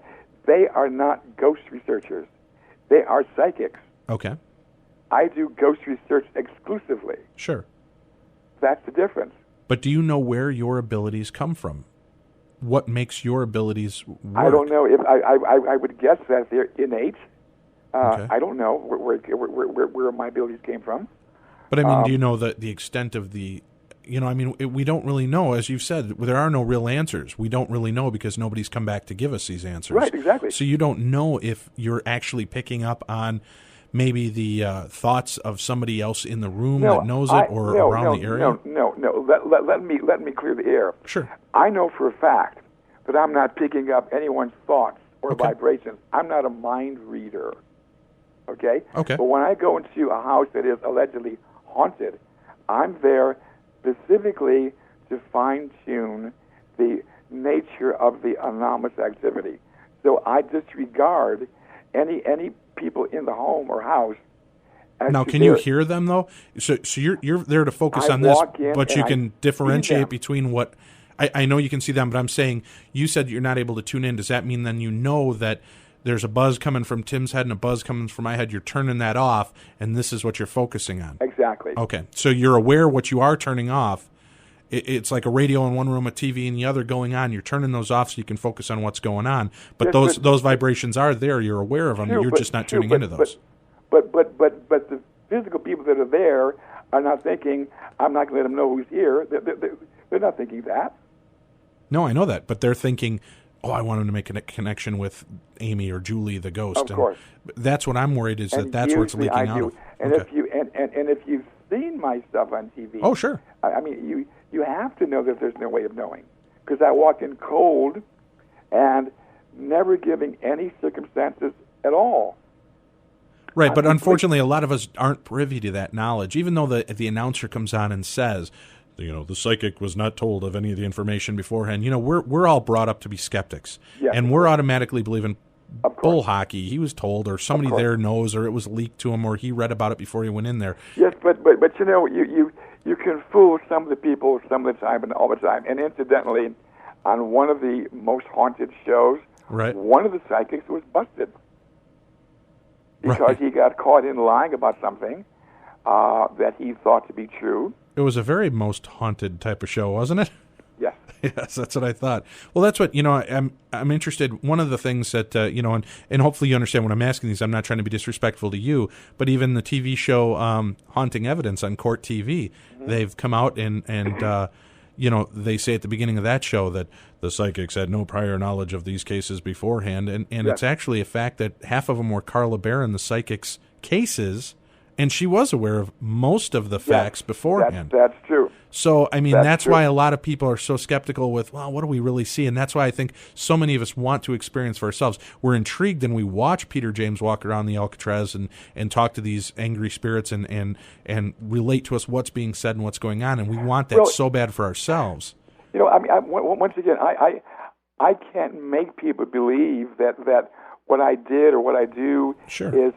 They are not ghost researchers. They are psychics. Okay. I do ghost research exclusively. Sure. That's the difference. But do you know where your abilities come from? What makes your abilities work? I don't know. If I would guess that they're innate. I don't know where my abilities came from. But I mean, do you know the extent of the... we don't really know. As you've said, there are no real answers. We don't really know because nobody's come back to give us these answers. Right, exactly. So you don't know if you're actually picking up on maybe the thoughts of somebody else in the room that knows it or around the area? No. Let me clear the air. Sure. I know for a fact that I'm not picking up anyone's thoughts or vibrations. I'm not a mind reader. Okay? Okay. But when I go into a house that is allegedly haunted, I'm there specifically to fine-tune the nature of the anomalous activity. So I disregard any people in the home or house. Now, can you hear them, though? So you're there to focus on this, but you can differentiate between what... I know you can see them, but I'm saying, you said you're not able to tune in. Does that mean then you know that there's a buzz coming from Tim's head and a buzz coming from my head. You're turning that off, and this is what you're focusing on. Exactly. Okay, so you're aware what you are turning off. It's like a radio in one room, a TV in the other going on. You're turning those off so you can focus on what's going on. But those vibrations are there. You're aware of them. You're just not tuning into those. But the physical people that are there are not thinking, I'm not going to let them know who's here. They're not thinking that. No, I know that. But they're thinking, oh, I want them to make a connection with Amy or Julie, the ghost. Of course. That's what I'm worried is that's where it's leaking out of. And if you've seen my stuff on TV. Oh, sure. I mean, you have to know that there's no way of knowing, because I walk in cold and never giving any circumstances at all. Right, but unfortunately, a lot of us aren't privy to that knowledge. Even though the announcer comes on and says, the psychic was not told of any of the information beforehand. We're all brought up to be skeptics, and we're automatically believing bull hockey. He was told, or somebody there knows, or it was leaked to him, or he read about it before he went in there. Yes, but you can fool some of the people some of the time and all the time. And incidentally, on one of the most haunted shows, one of the psychics was busted because he got caught in lying about something that he thought to be true. It was a very most haunted type of show, wasn't it? Yes. Yes, that's what I thought. Well, that's what, I'm interested. One of the things that, and hopefully you understand when I'm asking these, I'm not trying to be disrespectful to you, but even the TV show Haunting Evidence on Court TV, they've come out and they say at the beginning of that show that the psychics had no prior knowledge of these cases beforehand. And it's actually a fact that half of them were Carla Barron, the psychic's cases, and she was aware of most of the facts beforehand. That's true. So, I mean, that's why a lot of people are so skeptical with, well, what do we really see? And that's why I think so many of us want to experience for ourselves. We're intrigued and we watch Peter James walk around the Alcatraz and talk to these angry spirits and relate to us what's being said and what's going on. And we want that so bad for ourselves. Once again, I can't make people believe that what I did or what I do is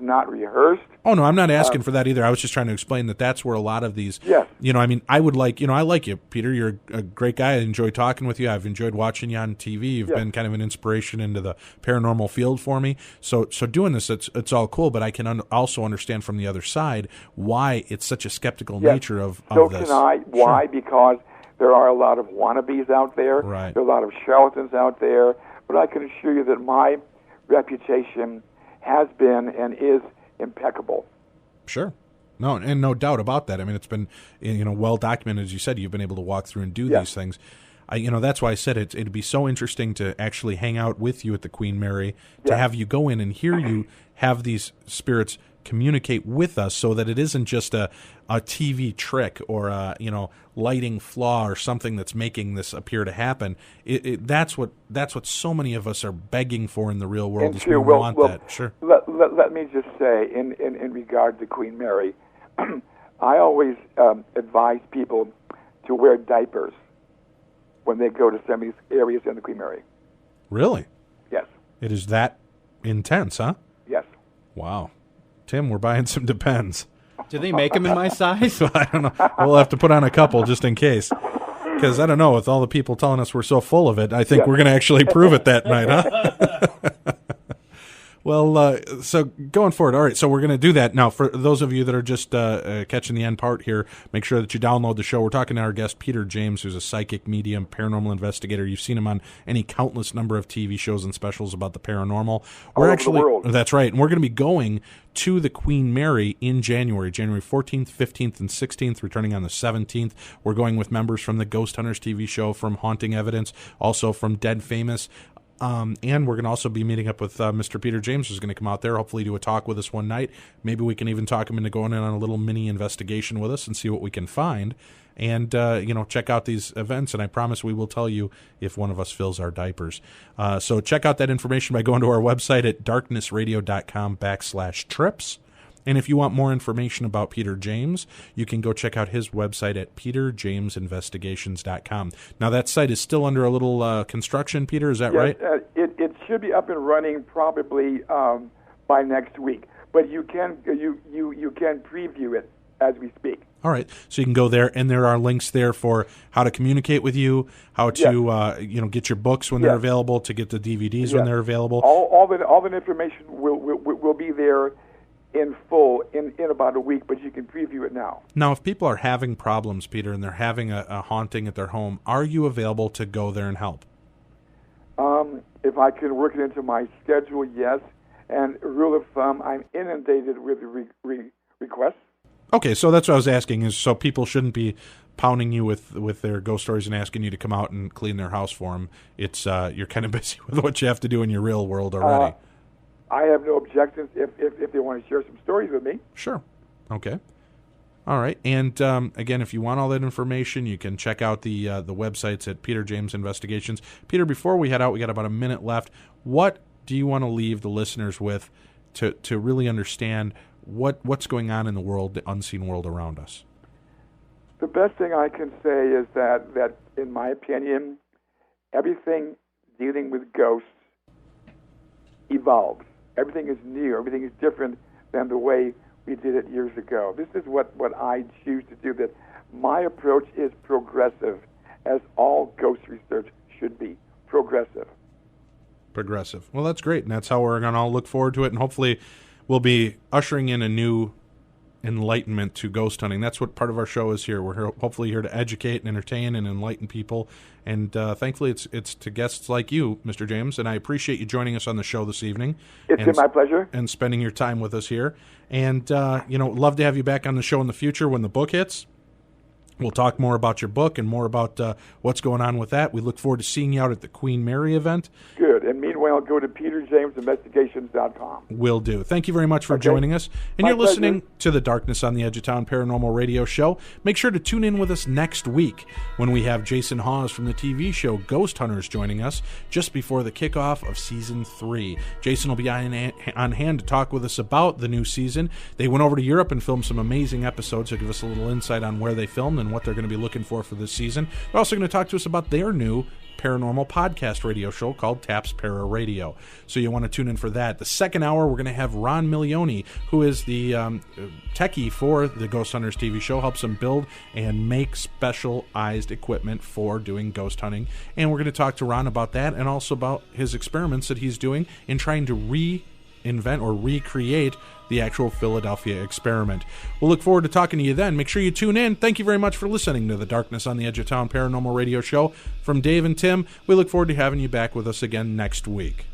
not rehearsed. Oh, no, I'm not asking for that either. I was just trying to explain that that's where a lot of these, I would like, I like you, Peter. You're a great guy. I enjoy talking with you. I've enjoyed watching you on TV. You've been kind of an inspiration into the paranormal field for me. So doing this, it's all cool, but I can also understand from the other side why it's such a skeptical nature of this. So can I. Why? Because there are a lot of wannabes out there. Right. There are a lot of charlatans out there. But I can assure you that my reputation has been and is impeccable. Sure. No, and no doubt about that. I mean, it's been well documented, as you said. You've been able to walk through and do these things. That's why I said it'd be so interesting to actually hang out with you at the Queen Mary, to have you go in and hear you have these spirits communicate with us, so that it isn't just a TV trick or a lighting flaw or something that's making this appear to happen. That's what so many of us are begging for in the real world. Is we want that. Sure. Let me just say, in regard to Queen Mary, I always advise people to wear diapers when they go to some of these areas in the Queen Mary. Really? Yes. It is that intense, huh? Yes. Wow. Tim, we're buying some Depends. Do they make them in my size? I don't know. We'll have to put on a couple just in case. Because I don't know, with all the people telling us we're so full of it, I think we're going to actually prove it that night, huh? Well, so going forward, all right, so we're going to do that. Now, for those of you that are just catching the end part here, make sure that you download the show. We're talking to our guest, Peter James, who's a psychic medium, paranormal investigator. You've seen him on any countless number of TV shows and specials about the paranormal. All over the world. That's right, and we're going to be going to the Queen Mary in January 14th, 15th, and 16th, returning on the 17th. We're going with members from the Ghost Hunters TV show, from Haunting Evidence, also from Dead Famous. And we're going to also be meeting up with Mr. Peter James, who's going to come out there, hopefully do a talk with us one night. Maybe we can even talk him into going in on a little mini investigation with us and see what we can find. And, check out these events, and I promise we will tell you if one of us fills our diapers. So check out that information by going to our website at darknessradio.com/trips. And if you want more information about Peter James, you can go check out his website at peterjamesinvestigations.com. Now, that site is still under a little construction, Peter, is that right? It should be up and running probably by next week, but you can preview it as we speak. All right, so you can go there, and there are links there for how to communicate with you, how to get your books when they're available, to get the DVDs when they're available. All the information will be there in full in about a week, but you can preview it now. Now, if people are having problems, Peter, and they're having a haunting at their home, are you available to go there and help? If I can work it into my schedule, yes. And rule of thumb, I'm inundated with requests. Okay, so that's what I was asking, is so people shouldn't be pounding you with their ghost stories and asking you to come out and clean their house for them. It's you're kind of busy with what you have to do in your real world already. I have no objections if they want to share some stories with me. Sure. Okay. All right. And again, if you want all that information, you can check out the websites at Peter James Investigations. Peter, before we head out, we got about a minute left. What do you want to leave the listeners with to really understand what's going on in the world, the unseen world around us? The best thing I can say is that in my opinion, everything dealing with ghosts evolves. Everything is new. Everything is different than the way we did it years ago. This is what I choose to do. That my approach is progressive, as all ghost research should be. Progressive. Well, that's great, and that's how we're going to all look forward to it, and hopefully we'll be ushering in a new enlightenment to ghost hunting. That's what part of our show is here. We're hopefully here to educate and entertain and enlighten people, and thankfully it's to guests like you, Mr. James, and I appreciate you joining us on the show this evening. It's been my pleasure. And spending your time with us here. And, love to have you back on the show in the future when the book hits. We'll talk more about your book and more about what's going on with that. We look forward to seeing you out at the Queen Mary event. Good. And meanwhile, go to peterjamesinvestigations.com. Will do. Thank you very much for joining us. And you're listening to the Darkness on the Edge of Town Paranormal Radio Show. Make sure to tune in with us next week when we have Jason Hawes from the TV show Ghost Hunters joining us just before the kickoff of Season 3. Jason will be on hand to talk with us about the new season. They went over to Europe and filmed some amazing episodes to give us a little insight on where they filmed and what they're going to be looking for this season. They're also going to talk to us about their new paranormal podcast radio show called Taps Para Radio. So you want to tune in for that. The second hour, we're going to have Ron Milioni, who is the techie for the Ghost Hunters TV show, helps them build and make specialized equipment for doing ghost hunting. And we're going to talk to Ron about that and also about his experiments that he's doing in trying to reinvent or recreate the actual Philadelphia experiment. We'll look forward to talking to you then. Make sure you tune in. Thank you very much for listening to the Darkness on the Edge of Town Paranormal Radio Show. From Dave and Tim, we look forward to having you back with us again next week.